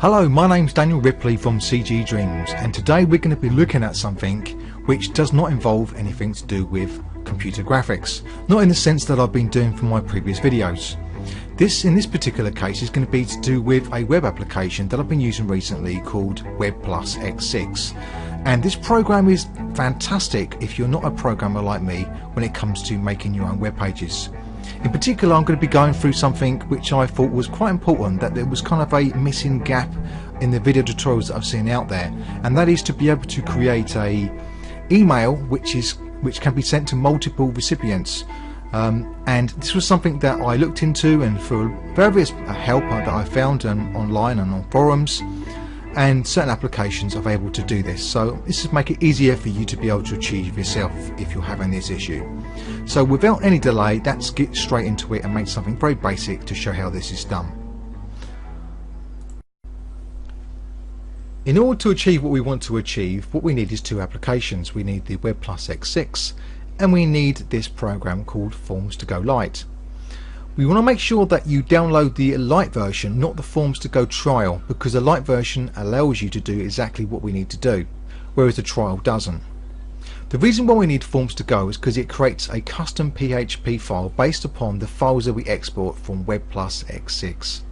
Hello, my name's Daniel Ripley from CG Dreams, and today we're going to be looking at something which does not involve anything to do with computer graphics, not in the sense that I've been doing for my previous videos. In this particular case is going to be to do with a web application that I've been using recently called Webplus X6, and this program is fantastic if you're not a programmer like me when it comes to making your own web pages. In particular, I'm going to be going through something which I thought was quite important, that there was kind of a missing gap in the video tutorials that I've seen out there, and that is to be able to create a email which can be sent to multiple recipients. And this was something that I looked into, and for various help that I found online and on forums, and certain applications are able to do this. So this is make it easier for you to be able to achieve yourself if you're having this issue. So without any delay, let's get straight into it and make something very basic to show how this is done. In order to achieve what we want to achieve, what we need is two applications. We need the Webplus X6 and we need this program called Forms to Go Lite. We want to make sure that you download the Lite version, not the Forms to Go trial, because the Lite version allows you to do exactly what we need to do, whereas the trial doesn't. The reason why we need Forms to Go is because it creates a custom PHP file based upon the files that we export from Webplus X6.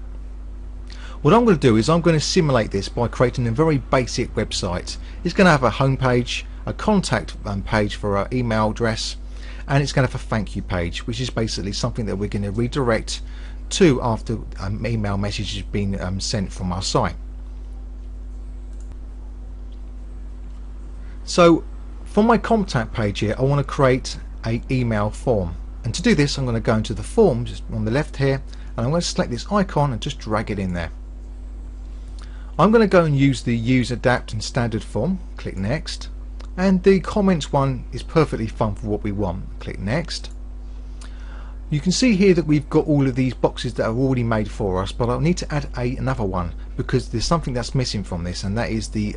What I'm going to do is I'm going to simulate this by creating a very basic website. It's going to have a home page, a contact page for our email address, and it's going to have a thank you page, which is basically something that we're going to redirect to after email message has been sent from our site. So for my contact page here, I want to create an email form, and to do this I'm going to go into the forms on the left here, and I'm going to select this icon and just drag it in there. I'm going to go and use the use adapt and standard form, click next, and the comments one is perfectly fine for what we want. Click next. You can see here that we've got all of these boxes that are already made for us, but I'll need to add another one because there's something that's missing from this, and that is the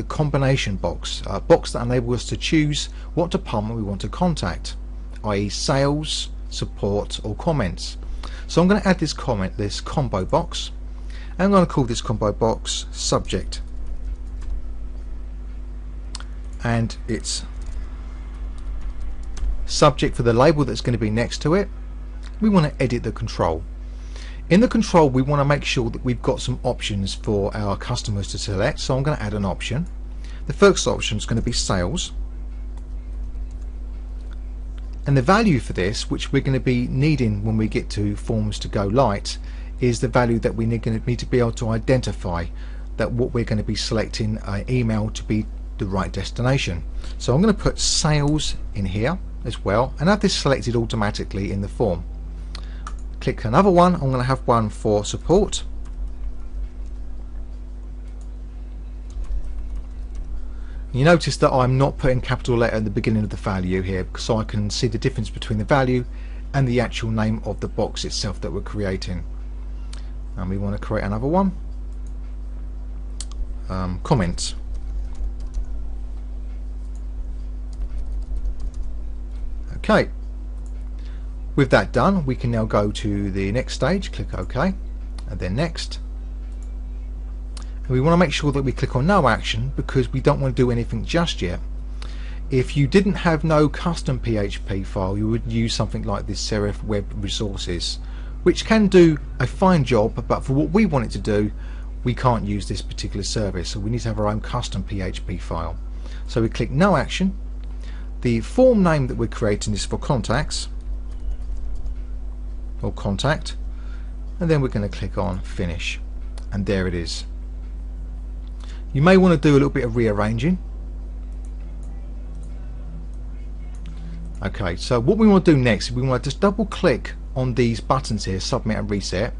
combination box, a box that enables us to choose what department we want to contact, i.e. sales, support or comments. So I'm going to add this combo box, and I'm going to call this combo box subject, and it's subject for the label that's going to be next to it. We want to edit the control. In the control we want to make sure that we've got some options for our customers to select, so I'm going to add an option. The first option is going to be sales, and the value for this, which we're going to be needing when we get to Forms to Go Lite, is the value that we need to be able to identify that what we're going to be selecting an email to be the right destination. So I'm going to put sales in here as well and have this selected automatically in the form. Click another one. I'm going to have one for support, you notice that I'm not putting capital letter at the beginning of the value here, so I can see the difference between the value and the actual name of the box itself that we're creating. And we want to create another one, comments. Okay, with that done, we can now go to the next stage. Click OK, and then next. And we want to make sure that we click on no action because we don't want to do anything just yet. If you didn't have no custom PHP file, you would use something like this Serif Web Resources, which can do a fine job, but for what we want it to do, we can't use this particular service, so we need to have our own custom PHP file. So we click no action. The form name that we're creating is for contacts or contact, and then we're going to click on finish, and there it is. You may want to do a little bit of rearranging. Okay, so what we want to do next is we want to just double click on these buttons here, submit and reset,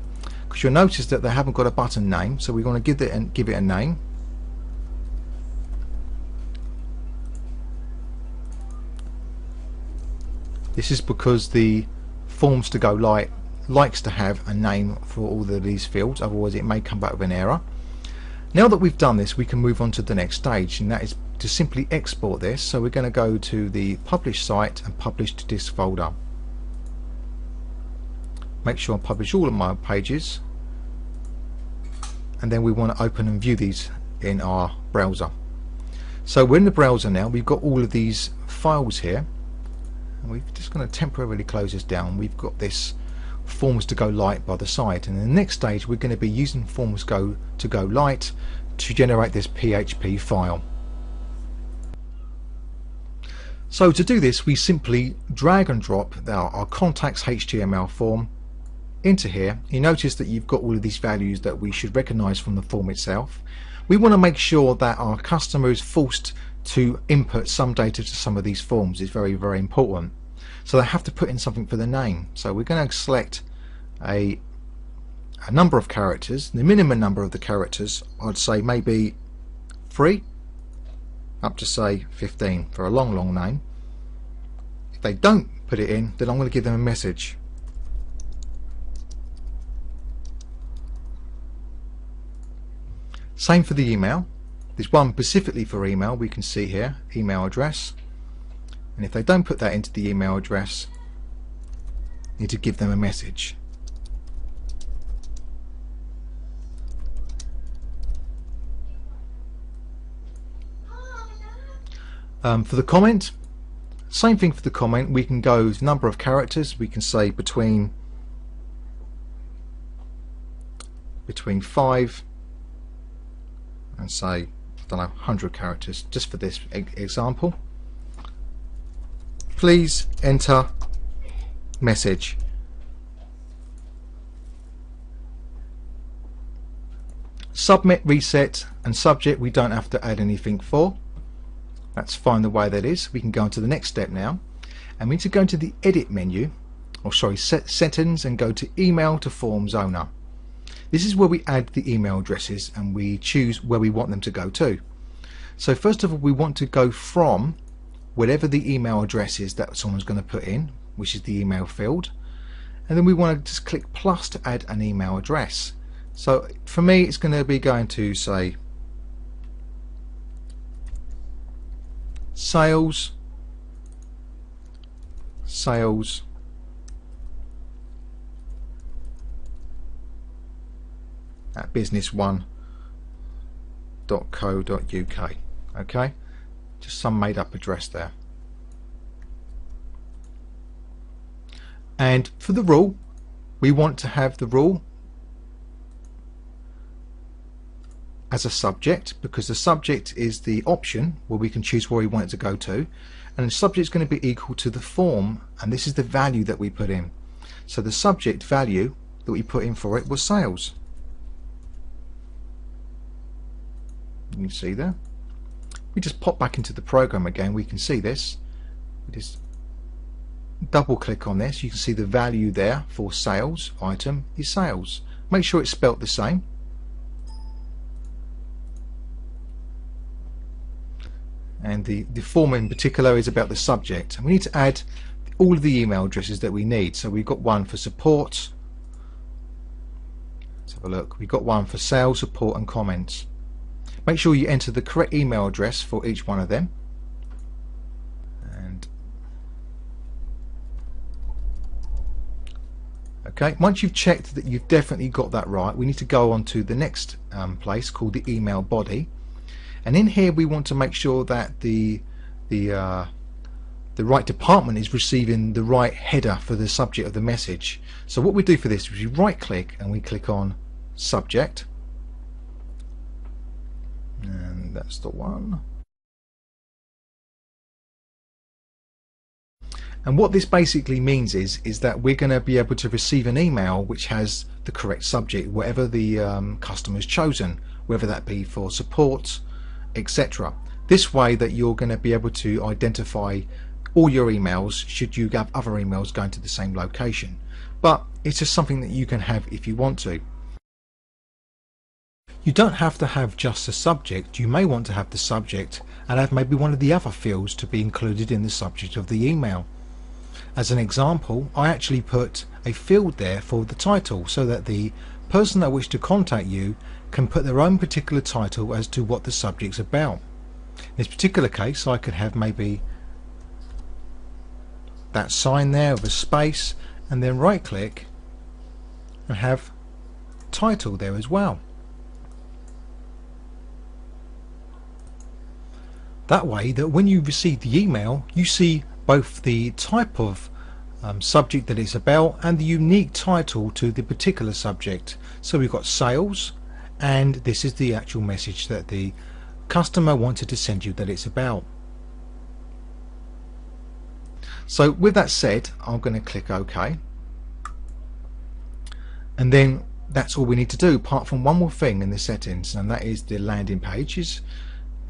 because you'll notice that they haven't got a button name, so we want to give it a name. This is because the Forms to Go Lite likes to have a name for all of these fields, otherwise it may come back with an error. Now that we've done this, we can move on to the next stage, and that is to simply export this. So we're going to go to the publish site and publish to disk folder. Make sure I publish all of my pages, and then we want to open and view these in our browser. So we're in the browser now. We've got all of these files here, and we're just going to temporarily close this down. We've got this Forms to Go Light by the side, and in the next stage we're going to be using Forms to Go Light to generate this PHP file. So to do this, we simply drag and drop our contacts HTML form into here. You notice that you've got all of these values that we should recognize from the form itself. We want to make sure that our customer is forced to input some data to some of these forms. It's very, very important. So they have to put in something for the name. So we're going to select a number of characters. The minimum number of the characters, I'd say maybe 3 up to say 15 for a long name. If they don't put it in, then I'm going to give them a message. Same for the email. There's one specifically for email, we can see here, email address. And if they don't put that into the email address, you need to give them a message. For the comment, same thing for the comment. We can go with number of characters. We can say between 5 and say, I don't know, 100 characters, just for this example. Please enter message. Submit, reset, and subject we don't have to add anything for. That's fine the way that is. We can go on to the next step now, and we need to go into the edit menu, or sorry, settings, and go to email to forms owner. This is where we add the email addresses and we choose where we want them to go to. So first of all, we want to go from whatever the email address is that someone's going to put in, which is the email field, and then we want to just click plus to add an email address. So for me, it's going to be going to say sales at business1.co.uk. okay, just some made up address there. And for the rule, we want to have the rule as a subject, because the subject is the option where we can choose where we want it to go to, and the subject is going to be equal to the form, and this is the value that we put in. So the subject value that we put in for it was sales. You can see there. We just pop back into the program again, we can see this. We just double click on this, you can see the value there for sales item is sales. Make sure it's spelt the same. And the form in particular is about the subject, and we need to add all of the email addresses that we need. So we've got one for support, let's have a look, we've got one for sales, support and comments. Make sure you enter the correct email address for each one of them. And okay, once you've checked that you've definitely got that right, we need to go on to the next place called the email body. And in here we want to make sure that the right department is receiving the right header for the subject of the message. So what we do for this is we right click and we click on subject, and that's the one. And what this basically means is that we're going to be able to receive an email which has the correct subject, whatever the customer's chosen, whether that be for support, etc. This way that you're going to be able to identify all your emails should you have other emails going to the same location. But it's just something that you can have if you want to. You don't have to have just a subject. You may want to have the subject and have maybe one of the other fields to be included in the subject of the email. As an example, I actually put a field there for the title so that the person that wishes to contact you can put their own particular title as to what the subject's about. In this particular case, I could have maybe that sign there with a space, and then right click and have title there as well. That way that when you receive the email, you see both the type of subject that it's about and the unique title to the particular subject. So we've got sales, and this is the actual message that the customer wanted to send you that it's about. So with that said, I'm going to click OK, and then that's all we need to do, apart from one more thing in the settings, and that is the landing pages.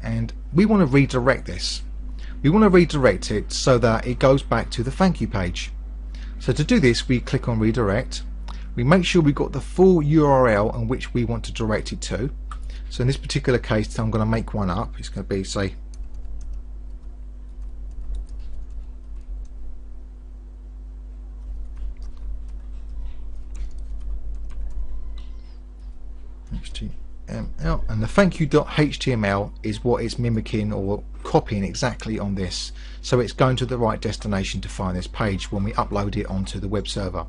And we want to redirect this. We want to redirect it so that it goes back to the thank you page. So to do this, we click on redirect. We make sure we've got the full URL on which we want to direct it to. So in this particular case, I'm going to make one up. It's going to be, say, HTML, and the thank-you.html is what it's mimicking or copying exactly on this, so it's going to the right destination to find this page when we upload it onto the web server.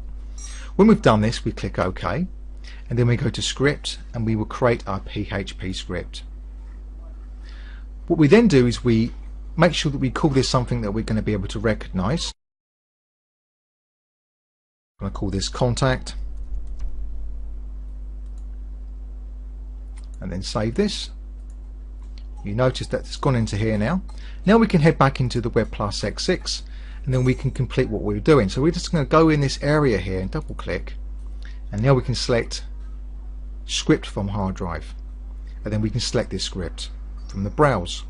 When we've done this, we click OK, and then we go to script, and we will create our PHP script. What we then do is we make sure that we call this something that we're going to be able to recognize. I'm going to call this contact, and then save this. You notice that it's gone into here now. Now we can head back into the Webplus X6, and then we can complete what we were doing. So we're just going to go in this area here and double click, and now we can select script from hard drive, and then we can select this script from the browse,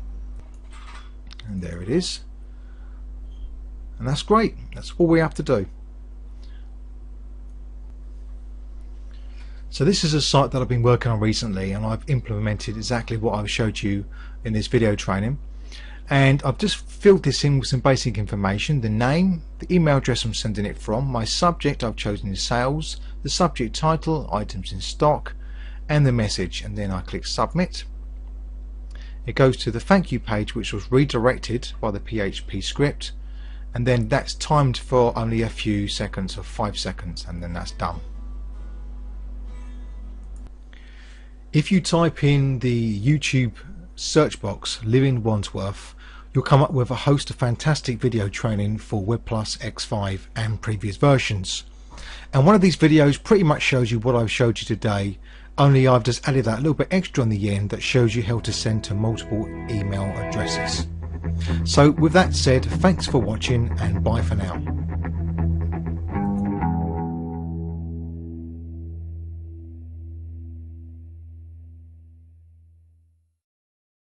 and there it is. And that's great. That's all we have to do. So this is a site that I've been working on recently, and I've implemented exactly what I've showed you in this video training, and I've just filled this in with some basic information: the name, the email address I'm sending it from, my subject I've chosen is sales, the subject title, items in stock, and the message, and then I click submit. It goes to the thank you page, which was redirected by the PHP script, and then that's timed for only a few seconds, or 5 seconds, and then that's done. If you type in the YouTube search box Living Wandsworth, you'll come up with a host of fantastic video training for Webplus X5 and previous versions. And one of these videos pretty much shows you what I've showed you today, only I've just added that little bit extra on the end that shows you how to send to multiple email addresses. So with that said, thanks for watching, and bye for now.